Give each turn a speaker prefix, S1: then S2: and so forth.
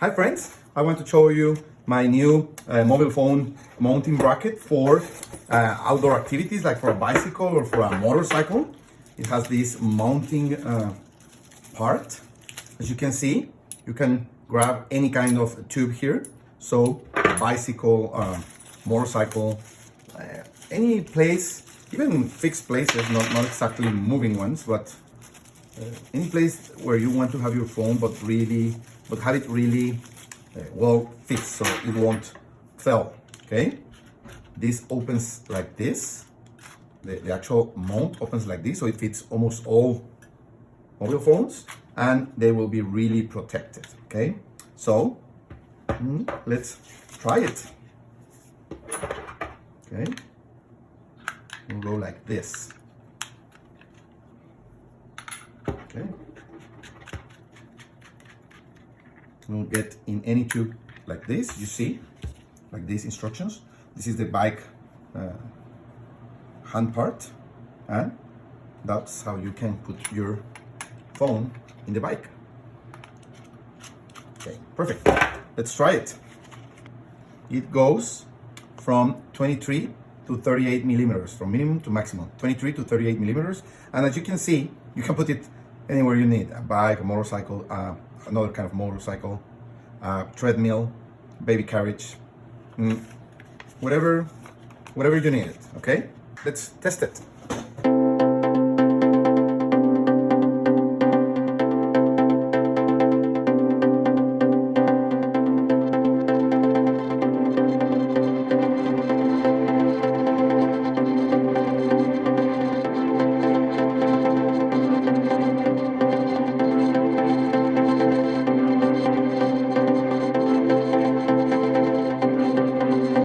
S1: Hi friends, I want to show you my new mobile phone mounting bracket for outdoor activities like for a bicycle or for a motorcycle. It has this mounting part. As you can see, you can grab any kind of tube here. So bicycle, motorcycle, any place, even fixed places, not exactly moving ones, but any place where you want to have your phone, but have it really well fixed so it won't fail. Okay, this opens like this. The actual mount opens like this, so it fits almost all mobile phones, and they will be really protected. Okay, so let's try it. Okay, we'll go like this. Okay, we'll get in any tube like this. You see, like these instructions. This is the bike hand part, and that's how you can put your phone in the bike. Okay, perfect. Let's try it. It goes from 23 to 38 millimeters, from minimum to maximum, 23 to 38 millimeters. And as you can see, you can put it anywhere you need, a bike, a motorcycle, another kind of motorcycle, treadmill, baby carriage, whatever you need it, okay? Let's test it.